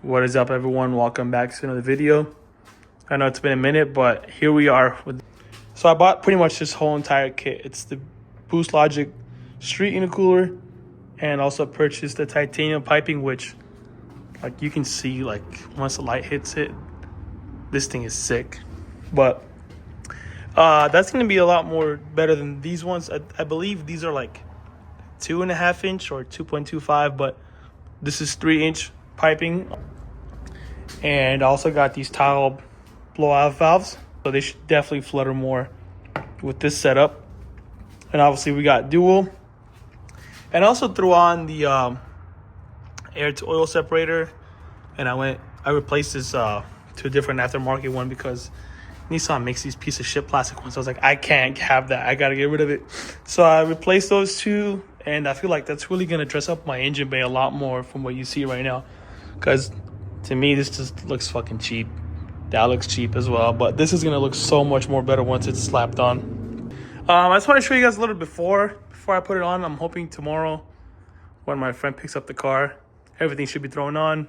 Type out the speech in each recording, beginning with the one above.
What is up, everyone? Welcome back to another video. I know it's been a minute, but here we are. So I bought pretty much this whole entire kit. It's the Boost Logic Street Intercooler, and also purchased the titanium piping, which, like, you can see, like, once the light hits it, this thing is sick. But that's going to be a lot more better than these ones. I believe these are like 2.5 inch or 2.25, but this is 3-inch piping. And I also got these tile blowout valves, so they should definitely flutter more with this setup. And obviously we got dual, and I also threw on the air to oil separator, and I replaced this to a different aftermarket one because Nissan makes these piece of shit plastic ones. I was like, I can't have that, I gotta get rid of it. So I replaced those two, and I feel like that's really gonna dress up my engine bay a lot more from what you see right now, because to me this just looks fucking cheap. That looks cheap as well, but this is gonna look so much more better once it's slapped on. I just want to show you guys a little before I put it on. I'm hoping tomorrow when my friend picks up the car, everything should be thrown on,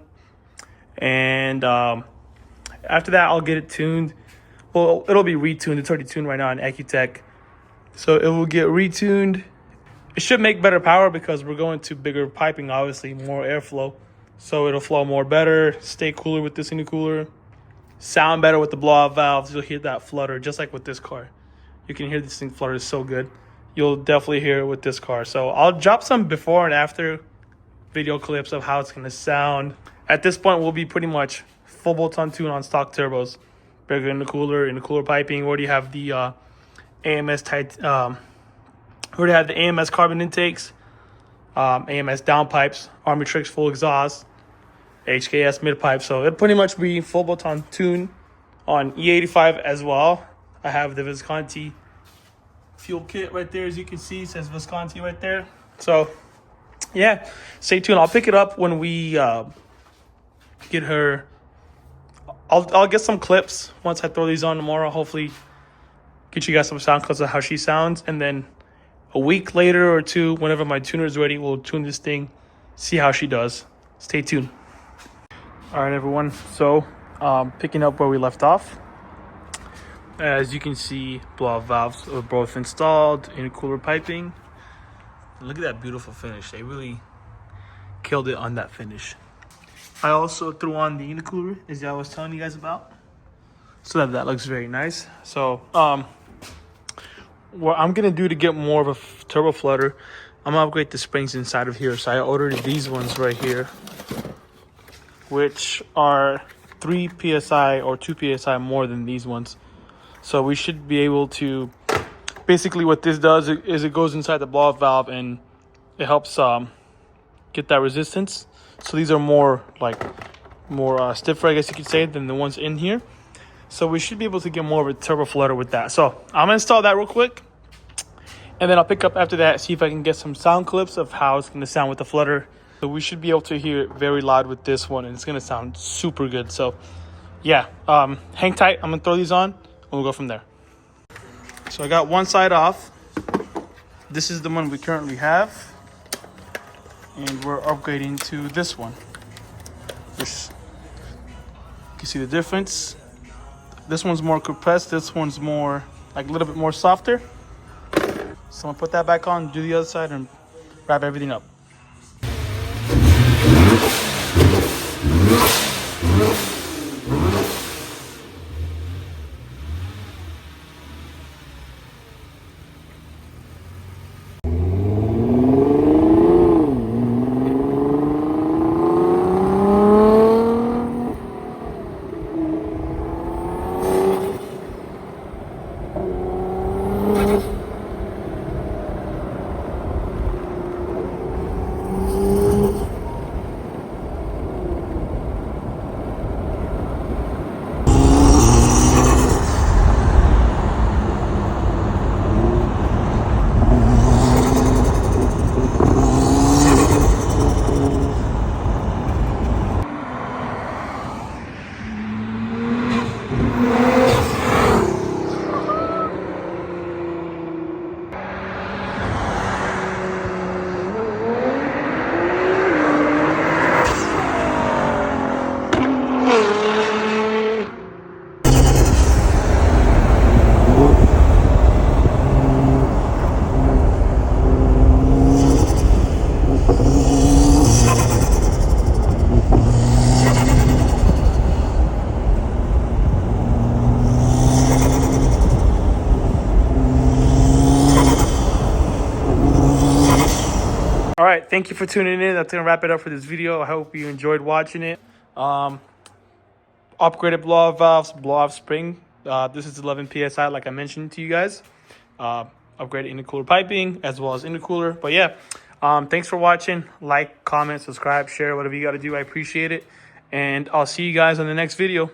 and after that I'll get it tuned. Well, it'll be retuned. It's already tuned right now on Accutech, so it will get retuned. It should make better power because we're going to bigger piping, obviously more airflow, so it'll flow more better, stay cooler with this intercooler, sound better with the blowout valves. You'll hear that flutter just like with this car. You can hear this thing flutter so good. You'll definitely hear it with this car. So I'll drop some before and after video clips of how it's going to sound. At this point, we'll be pretty much full bolt-on tune on stock turbos. Bigger intercooler piping. We already have the AMS tight. We already have the AMS carbon intakes, AMS downpipes, Armatrix full exhaust, HKS mid pipe. So it'll pretty much be full bolt-on tune on E85 as well. I have the Visconti fuel kit right there, as you can see. It says Visconti right there. So yeah, stay tuned. I'll pick it up when we get her. I'll get some clips once I throw these on tomorrow. Hopefully get you guys some sound clips of how she sounds, and then a week later or two, whenever my tuner is ready, we'll tune this thing, see how she does. Stay tuned. All right, everyone. So picking up where we left off. As you can see, blowout valves are both installed, intercooler piping. Look at that beautiful finish. They really killed it on that finish. I also threw on the intercooler, as I was telling you guys about, so that looks very nice. So what I'm gonna do to get more of a turbo flutter, I'm gonna upgrade the springs inside of here. So I ordered these ones right here, which are 3 psi or 2 psi more than these ones. So we should be able to, basically what this does is it goes inside the blowout valve and it helps get that resistance. So these are more stiffer, I guess you could say, than the ones in here. So we should be able to get more of a turbo flutter with that. So I'm gonna install that real quick, and then I'll pick up after that, see if I can get some sound clips of how it's gonna sound with the flutter. So we should be able to hear it very loud with this one, and it's gonna sound super good. So yeah, hang tight. I'm gonna throw these on, and we'll go from there. So I got one side off. This is the one we currently have, and we're upgrading to this one. Which, you can see the difference. This one's more compressed. This one's more, like, a little bit more softer. So I'm gonna put that back on, do the other side, and wrap everything up. All right, thank you for tuning in. That's gonna wrap it up for this video. I hope you enjoyed watching it. Upgraded blow-off valves, blow-off spring. This is 11 psi, like I mentioned to you guys. Upgraded intercooler piping as well as intercooler. But yeah, thanks for watching. Like, comment, subscribe, share, whatever you got to do. I appreciate it, and I'll see you guys on the next video.